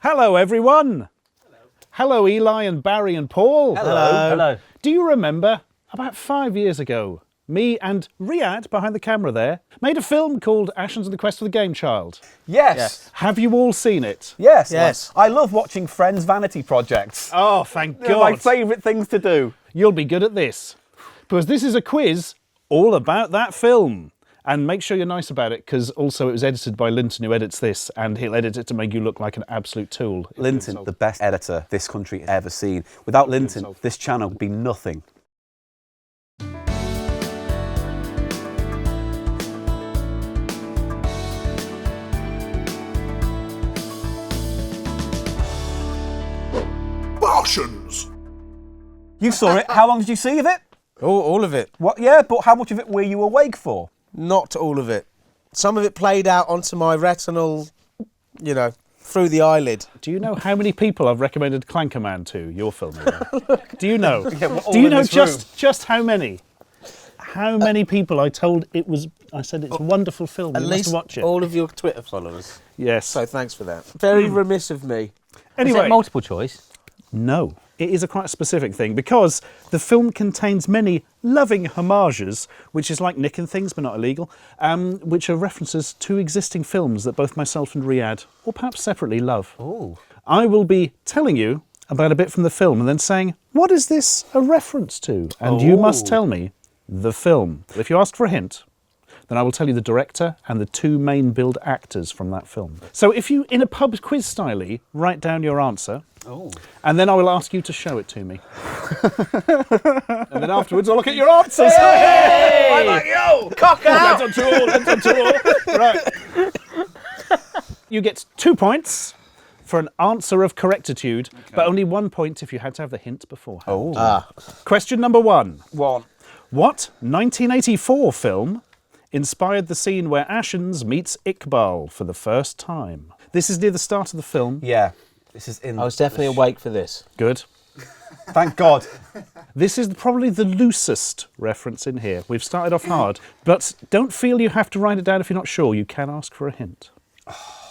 Hello, everyone. Hello, Eli and Barry and Paul. Hello. Do you remember, about 5 years ago, me and Riyadh, behind the camera there, made a film called Barshens and the Quest for the GameChild? Yes. Have you all seen it? Yes. I love watching friends' vanity projects. Oh, thank They're God. my favourite things to do. You'll be good at this, because this is a quiz all about that film. And make sure you're nice about it, because also it was edited by Linton, who edits this, and he'll edit it to make you look like an absolute tool. Linton, the best editor this country has ever seen. Without Linton, this channel would be nothing. Barshens! You saw it. How long did you see of it? All of it. What? Yeah, but how much of it were you awake for? Not all of it. Some of it played out onto my retinal, through the eyelid. Do you know how many people I've recommended Clankerman to, your film? Do you know? all Do you in know this room. just how many? How many people I said it's a wonderful film, At you least must watch it. all of your Twitter followers. Yes. So thanks for that. Very remiss of me. Anyway, Is it multiple choice? no. It is a quite specific thing, because the film contains many loving homages, which is like nicking things but not illegal, which are references to existing films that both myself and Riyadh, or perhaps separately, love. Ooh. I will be telling you about a bit from the film and then saying, what is this a reference to? And you must tell me the film. If you ask for a hint, then I will tell you the director and the two main billed actors from that film. So if you, in a pub quiz style, write down your answer, and then I will ask you to show it to me. And then afterwards I'll look at your answers. Hey! I'm like, yo, cock out! That's on tour. Right. You get 2 points for an answer of correctitude, but only 1 point if you had to have the hint beforehand. Question number 1. What? What 1984 film inspired the scene where Barshens meets Iqbal for the first time? This is near the start of the film. Yeah. This is in. I was definitely awake for this. Good. Thank God. This is probably the loosest reference in here. We've started off hard, but don't feel you have to write it down if you're not sure. You can ask for a hint.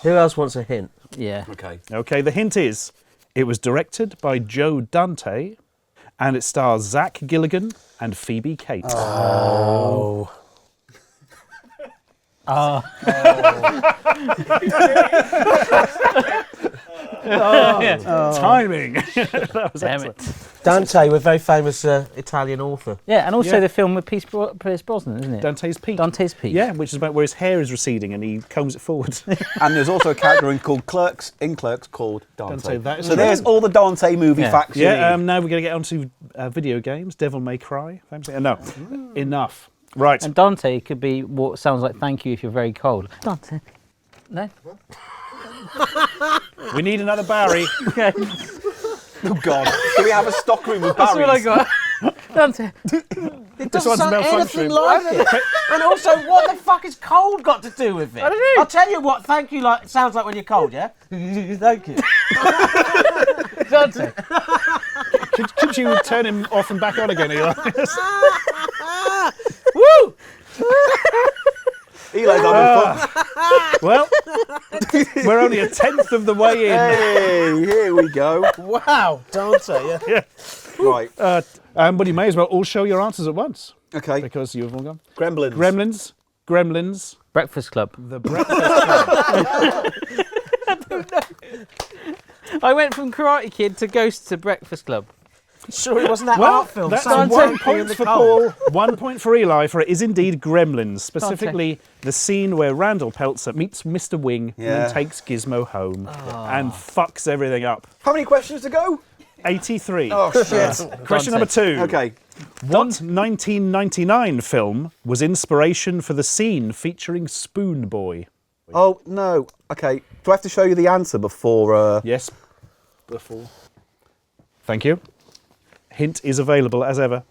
Who else wants a hint? Yeah. Okay. Okay, the hint is, it was directed by Joe Dante, and it stars Zach Gilligan and Phoebe Cates. Oh. Timing. That was Damn excellent. it. Dante, we're very famous Italian author. Yeah, and also Yeah. the film with Pierce Brosnan, isn't it? Dante's Peak. Dante's Peak. Yeah, which is about where his hair is receding and he combs it forward. And there's also a character in Clerks called Dante. Dante, that is so true. there's all the Dante movie Yeah. facts. you Yeah, need. now we're going to get onto video games. Devil May Cry. Famously. No, enough. Right. And Dante could be what sounds like thank you if you're very cold. Dante. No? We need another Barry. Okay. Oh God. Can we have a stock room with That's Barry's? all I got. Dante. It This doesn't one's sound malfunctioning. anything like it. And also, what the fuck has cold got to do with it? I don't know. I'll tell you what thank you sounds like when you're cold, yeah? Thank you. Dante. Could you turn him off and back on again, Eli? Woo! Eli's having fun. Well, we're only a tenth of the way in. Hey, here we go. Wow, Dante, yeah. Right. But you may as well all show your answers at once, Okay. because you've all gone. Gremlins. Gremlins. Breakfast Club. The Breakfast Club. I went from Karate Kid to Ghost to Breakfast Club. Sure it wasn't that Well, art film. that's Sounds 1 like point in the for cold. Paul, 1 point for Eli, for it is indeed Gremlins, specifically the scene where Randall Peltzer meets Mr. Wing and Yeah. then takes Gizmo home and fucks everything up. How many questions to go? 83. Oh shit. Question number 2. Okay. What 1999 film was inspiration for the scene featuring Spoon Boy? Oh no. Okay. Do I have to show you the answer before? Yes. Before. Thank you. Hint is available as ever.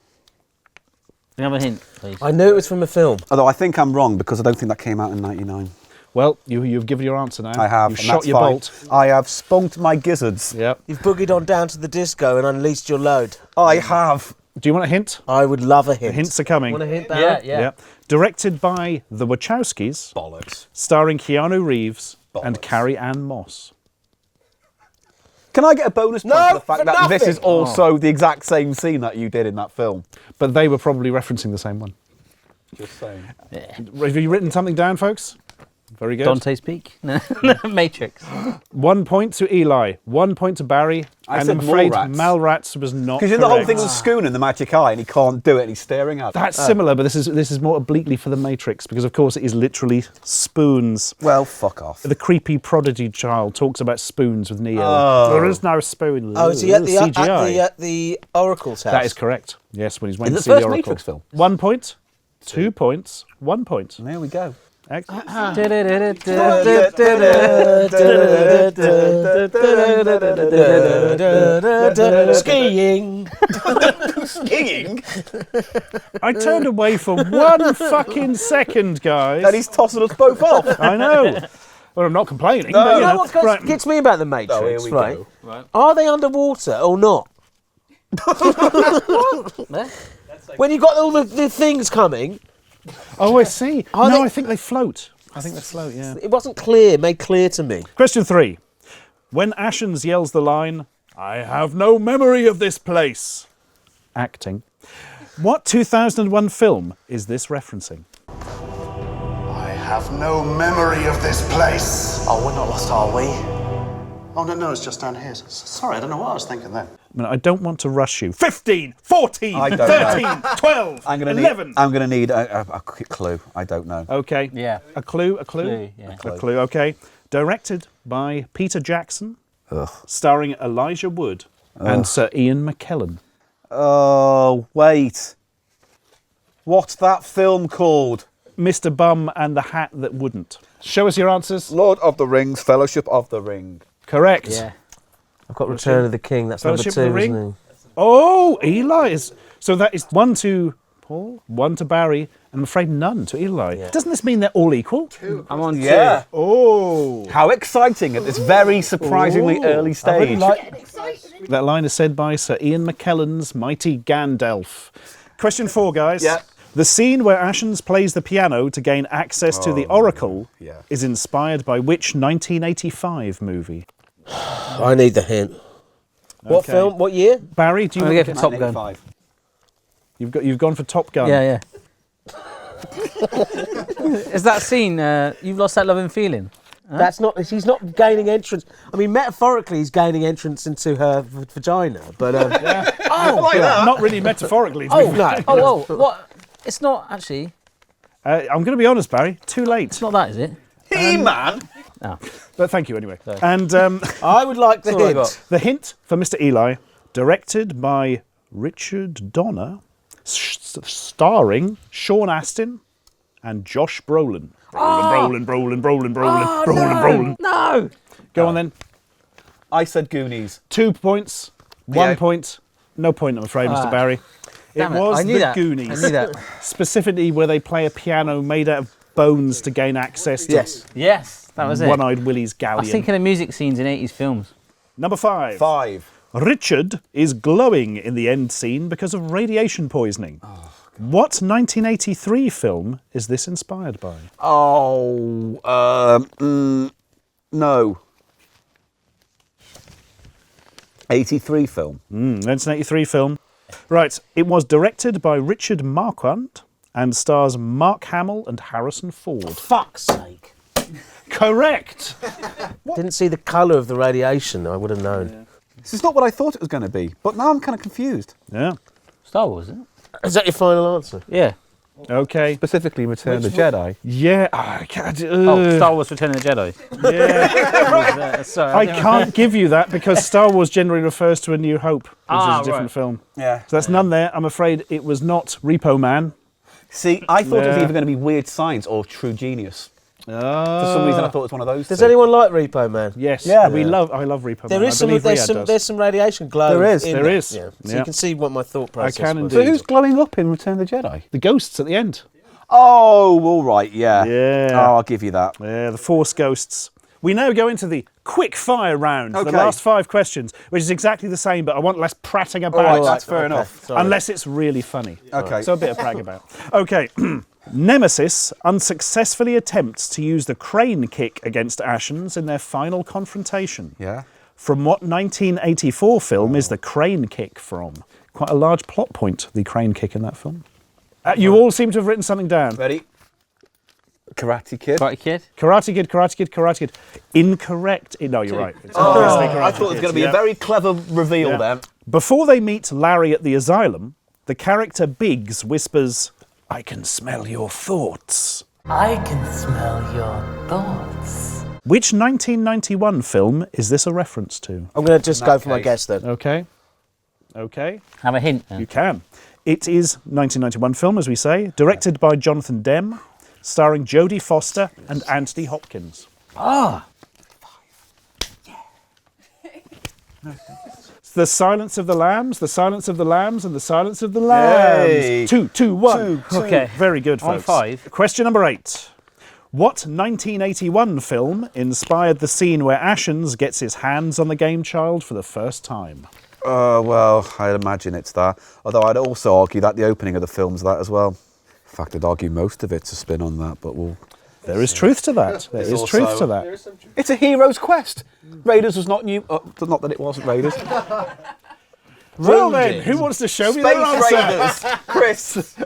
Can I have a hint, please? I knew it was from a film. Although I think I'm wrong because I don't think that came out in '99. Well, you've given your answer now. I have. You've and shot that's your fine. bolt. I have spunked my gizzards. Yep. You've boogied on down to the disco and unleashed your load. I have. Do you want a hint? I would love a hint. The hints are coming. Want a hint, Yeah, Barry? yeah. Directed by the Wachowskis, Bollocks. starring Keanu Reeves and Bollocks. Carrie Ann Moss. Can I get a bonus point No, for the fact for that this nothing. is also the exact same scene that you did in that film? But they were probably referencing the same one. Just saying. Have you written something down, folks? Very good. Dante's Peak? No, Matrix. 1 point to Eli, 1 point to Barry, I and said I'm afraid Mallrats. Malrats was not Because correct. the whole thing was schooning the magic eye, and he can't do it, and he's staring at it. That's similar, but this is more obliquely for the Matrix, because of course it is literally spoons. Well, fuck off. The creepy prodigy child talks about spoons with Neo. There is no spoon. Oh, is he at the, CGI. at the Oracle's house? That is correct. Yes, when he's went In to the see the first Oracle. Matrix film? 1 point, 2 points, 1 point. There we go. Excellent. Skiing. Skiing? I turned away for 1 fucking second, guys. And he's tossing us both off. I know. Well, I'm not complaining. No. but, You know what right. gets me about the Matrix, Oh, here we right? go. Right. Are they underwater or not? When you've got all the things coming, Oh, I see. Are No, they- I think they float. I think they float, yeah. it wasn't made clear to me. Question 3. When Ashens yells the line, "I have no memory of this place," acting, what 2001 film is this referencing? I have no memory of this place. Oh, we're not lost, are we? Oh, no, it's just down here. Sorry, I don't know what I was thinking then. I mean, I don't want to rush you. 15, 14, I don't 13, know. 12, I'm gonna 11. I'm going to need a quick clue. I don't know. Okay. Yeah. A clue? Clue, yeah. A clue, okay. Directed by Peter Jackson, Ugh. starring Elijah Wood and Sir Ian McKellen. Oh, wait. What's that film called? Mr. Bum and the Hat That Wouldn't. Show us your answers. Lord of the Rings, Fellowship of the Ring. Correct. Yeah. I've got Return of the King. That's Fellowship number of the 2, Ring? isn't Oh, Eli is... So that is 1 to Paul, 1 to Barry, and I'm afraid none to Eli. Yeah. Doesn't this mean they're all equal? I'm on Yeah. Oh. How exciting at this very surprisingly early he? I really stage. like. That line is said by Sir Ian McKellen's Mighty Gandalf. Question 4, guys. Yeah. The scene where Ashens plays the piano to gain access to the Oracle yeah. is inspired by which 1985 movie? I need the hint. What Okay. film? What year? Barry, do you I'm want gonna to go for Top Gun. 1985. You've gone for Top Gun. Yeah, yeah. Is that scene, You've Lost That Loving Feeling? That's not. He's not gaining entrance. I mean, metaphorically, he's gaining entrance into her vagina. But Not really metaphorically. To oh be no. fair. Oh, what? It's not actually. I'm going to be honest, Barry. Too late. It's not that, is it? He-Man? Oh. But thank you anyway. And I would like the all I hint. got. the hint for Mr. Eli, directed by Richard Donner, starring Sean Astin and Josh Brolin. Brolin. No! Go on then. I said Goonies. 2 points, 1 Yeah. point, no point, I'm afraid, Mr. Barry. Damn it was I knew the that. Goonies. I knew that. Specifically where they play a piano made out of bones to gain access to Yes, that was it. One-Eyed Willie's I galleon. was thinking of music scenes in 80s films. Number 5. 5. Richard is glowing in the end scene because of radiation poisoning. What 1983 film is this inspired by? No. 83 film. 1983 film. Right, it was directed by Richard Marquand and stars Mark Hamill and Harrison Ford. Fuck's sake. Correct! Didn't see the colour of the radiation. I would have known. This is not what I thought it was going to be, but now I'm kind of confused. Yeah. Star Wars, isn't it? Is that your final answer? Yeah. Okay. Specifically Return of the Jedi. Yeah. I can't, Oh, Star Wars Return of the Jedi. yeah. Sorry. I can't give you that because Star Wars generally refers to A New Hope, which is a different right. film. Yeah. So that's none there. I'm afraid it was not Repo Man. See, I thought it was Yeah. either going to be Weird Science or True Genius. For Oh. some reason, I thought it was one of those Does two. anyone like Repo Man? Yes. Yeah. I love Repo There Man. is I some. believe There's Riyadh some. does. There's some radiation glow. There is. in There is. Yeah. So Yeah. you can see what my thought process can was. So indeed. who's glowing up in Return of the Jedi? The ghosts at the end. Oh, all right, yeah. Yeah. Oh, I'll give you that. Yeah, the Force ghosts. We now go into the quick fire round, the Okay. last 5 questions, which is exactly the same, but I want less prattling about. All right, that's fair enough. Sorry. Unless it's really funny. Okay. So a bit of brag about. Okay. Nemesis unsuccessfully attempts to use the crane kick against Ashens in their final confrontation. Yeah. From what 1984 film is the crane kick from? Quite a large plot point, the crane kick in that film. You all seem to have written something down. Ready? Karate Kid. Karate Kid. Karate Kid, Karate Kid, Karate Kid. Incorrect. No, you're right. It's I obviously thought Karate it was Kid, going to be a very clever reveal then. Before they meet Larry at the asylum, the character Biggs whispers, "I can smell your thoughts." I can smell your thoughts. Which 1991 film is this a reference to? I'm going to just go for my case. guess then. Okay. Okay. Have a hint. You can. It is 1991 film, as we say, directed by Jonathan Demme, starring Jodie Foster and Anthony Hopkins. It's The Silence of the Lambs, The Silence of the Lambs, and The Silence of the Lambs. Yay. 2, 2, 1. Okay. Very good, On folks. 5. Question number 8. What 1981 film inspired the scene where Ashens gets his hands on the GameChild for the first time? Well, I'd imagine it's that. Although I'd also argue that the opening of the film's that as well. In fact, I'd argue most of it's a spin on that, but we'll... There is truth to that. There is truth to that. It's a hero's quest. Raiders was not new. Not that it wasn't Raiders. Well then, who wants to show me their Space answer? Raiders. Chris.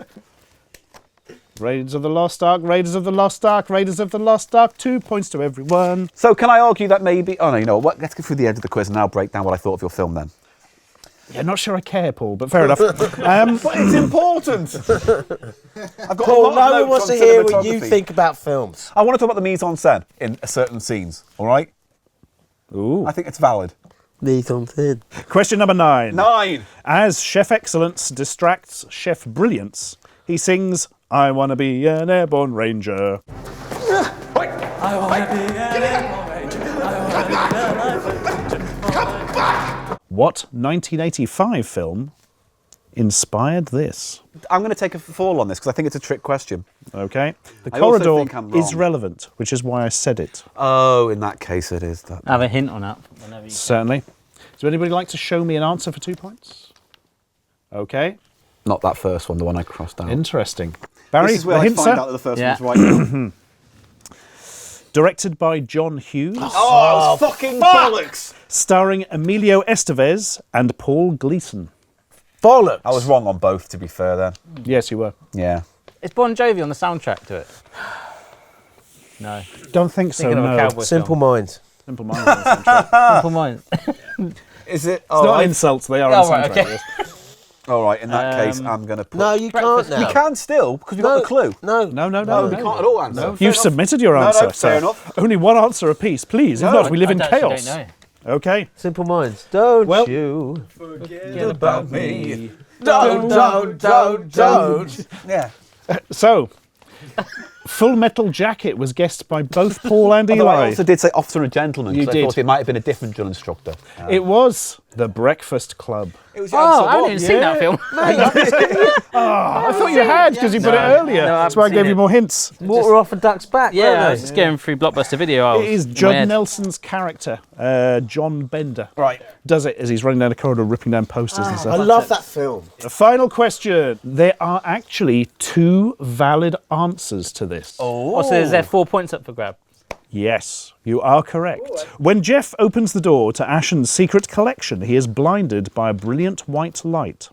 Raiders of the Lost Ark, Raiders of the Lost Ark, Raiders of the Lost Ark. 2 points to everyone. So can I argue that maybe... Oh, no, you know what? Let's go through the end of the quiz and I'll break down what I thought of your film then. Yeah, not sure I care, Paul, but fair enough. But it's important. I've got Paul, a lot of no one notes wants on to hear what you cinematography. think about films. I want to talk about the mise en scène in certain scenes, all right? Ooh. I think it's valid. Question number 9. 9. As Chef Excellence distracts Chef Brilliance, he sings, "I want to be an airborne ranger." What 1985 film inspired this? I'm going to take a fall on this because I think it's a trick question. Okay. The I also corridor think I'm is wrong. relevant, which is why I said it. Oh, in that case it is that. Have a hint on that. Whenever you... Certainly. Does anybody like to show me an answer for 2 points? Okay. Not that first one, the one I crossed out. Interesting. Barry, This is where the I hint, find sir? out that the first Yeah. one's right. Directed by John Hughes, Oh, fucking bollocks! starring Emilio Estevez and Paul Gleason. Bollocks. I was wrong on both, to be fair, then. Yes, you were. Yeah. Is Bon Jovi on the soundtrack to it? No. Don't think so, Thinking of a no. cowboy Simple film. Minds. Simple Minds on the soundtrack. Simple Minds. Is it? It's not insults, they are on Oh, the right, soundtrack. okay. yes. All right, in that case, I'm going to put... No, you can't now. We can still, because we've got the clue. No. No, No, no. we can't at all answer. You've Fair enough. submitted your No, answer, no, sir. fair enough. Only one answer apiece, please. If not, we live in I actually chaos. don't know. Okay. Simple Minds. Don't Well- you Forget about me. don't. Yeah. So, Full Metal Jacket was guessed by both Paul and Although I Eli. also did say Officer and Gentleman, You because I did. thought it might have been a different drill instructor. It was The Breakfast Club. It was Oh, I haven't even seen that film. I thought you had because you put it earlier. No, I That's why I haven't gave seen you it. more hints. Water off a duck's back. Yeah, I weren't was they? just going through Blockbuster Video. It is Judd Nelson's character, John Bender. Right. Does it as he's running down the corridor, ripping down posters and I stuff. love that film. The final question. There are actually 2 valid answers to this. Oh, so is there 4 points up for grab? Yes, you are correct. When Jeff opens the door to Ashen's secret collection, he is blinded by a brilliant white light.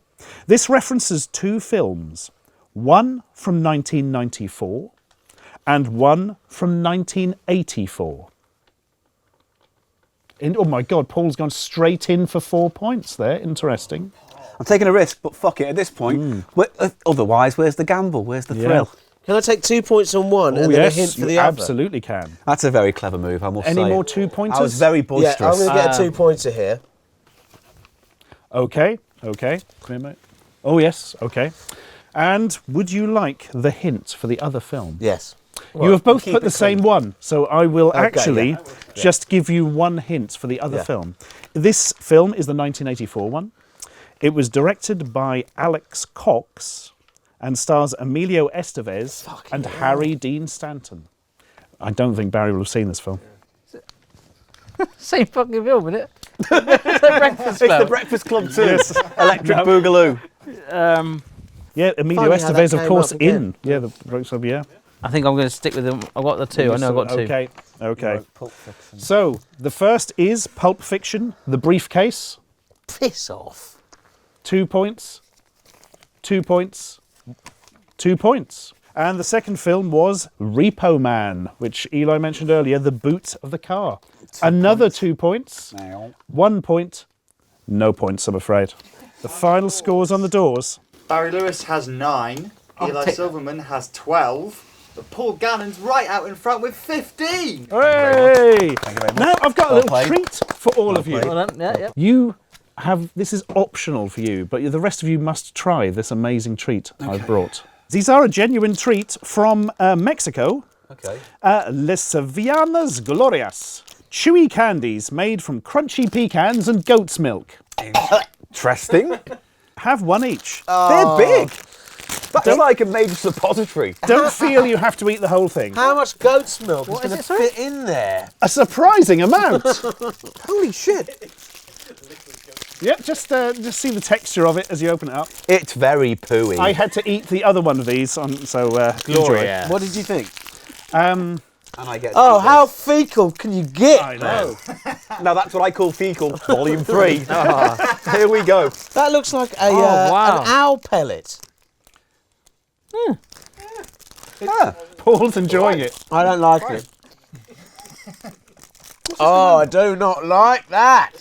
This references 2 films, one from 1994 and one from 1984. Oh my God, Paul's gone straight in for 4 points there. Interesting. I'm taking a risk, but fuck it at this point. Otherwise, where's the gamble? Where's the thrill? Can I take 2 points on one Oh and then yes, a hint for you the other? absolutely can. That's a very clever move, I must say. Any more 2 pointers? I was very Yeah, boisterous. I'm going to get a 2-pointer here. Okay. Oh yes, okay. And would you like the hint for the other film? Yes. You have both keep put the it same one, so I will actually yeah. just give you one hint for the other Yeah. film. This film is the 1984 one. It was directed by Alex Cox and stars Emilio Estevez and Harry Dean Stanton. I don't think Barry will have seen this film. Same fucking film, isn't it? It's the Breakfast It's the Club. Breakfast Club too. Electric Boogaloo. Yeah, Emilio Funny how that Estevez, of came course, up again. in. Yeah, the Breakfast Club, yeah. I think I'm going to stick with them. I've got the two. I know I've got two. Okay, okay. Pulp Fiction. So, the first is Pulp Fiction, The Briefcase. Piss off. 2 points. 2 points. 2 points. And the second film was Repo Man, which Eli mentioned earlier, the boot of the car. Another 2 points. 1 point. No points, I'm afraid. The final scores on the doors. Barry Lewis has 9. Eli Silverman has 12. But Paul Gannon's right out in front with 15. Hooray! Now I've got a little played. treat for all of you. Well done. Yeah, yeah. You have, this is optional for you, but the rest of you must try this amazing treat I've brought. These are a genuine treat from Mexico. Okay. Les Sevillanas Glorias. Chewy candies made from crunchy pecans and goat's milk. Interesting. Have one each. They're big. That's like a major suppository. Don't feel you have to eat the whole thing. How much goat's milk is What is going it, to sorry? fit in there? A surprising amount. Holy shit. Yep, just see the texture of it as you open it up. It's very pooey. I had to eat the other one of these, so enjoy. What did you think? Um, And I get. Oh, how fecal can you get? I know. Now that's what I call fecal. Volume 3. Here we go. That looks like a wow. an owl pellet. Yeah. Paul's enjoying it. I don't like it. Oh, I do not like that.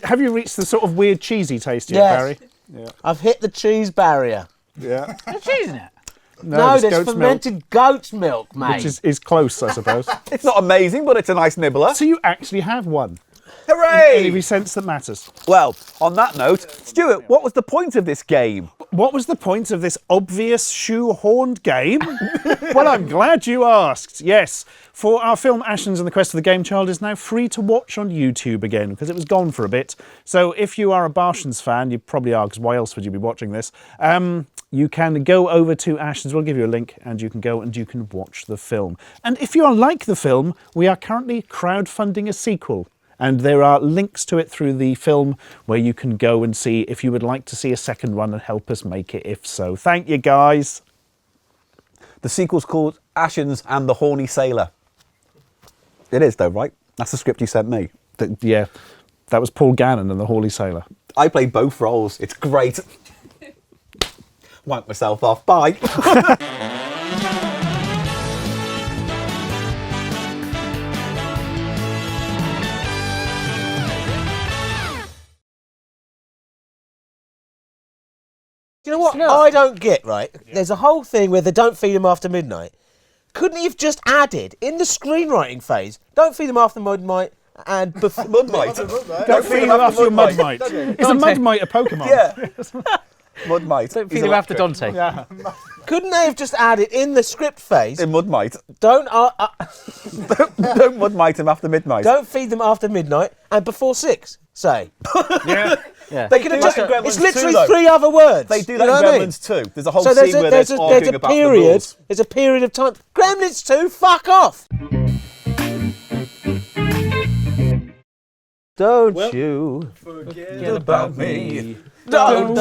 Have you reached the sort of weird cheesy taste yet, Yes. Barry? I've hit the cheese barrier. Yeah. There's cheese in it. No, it's there's goat's fermented goat's milk, milk, mate. which is close, I suppose. It's not amazing, but it's a nice nibbler. So you actually have one. Hooray! In every sense that matters. Well, on that note, Stuart, what was the point of this game? What was the point of this obvious shoehorned game? Well, I'm glad you asked. Yes, for our film Ashens and the Quest of the GameChild is now free to watch on YouTube again because it was gone for a bit. So if you are a Barshens fan, you probably are, because why else would you be watching this? You can go over to Ashens, we'll give you a link, and you can go and you can watch the film. And if you are like the film, we are currently crowdfunding a sequel. And there are links to it through the film where you can go and see if you would like to see a second one and help us make it if so. Thank you, guys. The sequel's called Ashens and the Horny Sailor. It is, though, right? That's the script you sent me. Yeah, that was Paul Gannon and the Horny Sailor. I played both roles. It's great. Wank myself off. Bye. You know what I don't get, right? There's a whole thing where they don't feed them after midnight. Couldn't he have just added, in the screenwriting phase, don't feed them after midnight and before... Mudmite. Don't feed them after your Mudmite. Is a Mudmite a Pokemon? Yeah. Mudmite. Don't feed him after Dante. Yeah. Couldn't they have just added, in the script phase, In Mudmite. don't Don't Mudmite him after midnight. don't feed them after midnight and before 6, say? Yeah. Yeah. They could have do just... that in Gremlins It's literally 2, though. 3 other words. They do you that know in what I mean? Gremlins too. There's a whole So scene where they're arguing about the rules. There's a period of time. Gremlins 2, fuck off! Don't you forget about me. Don't.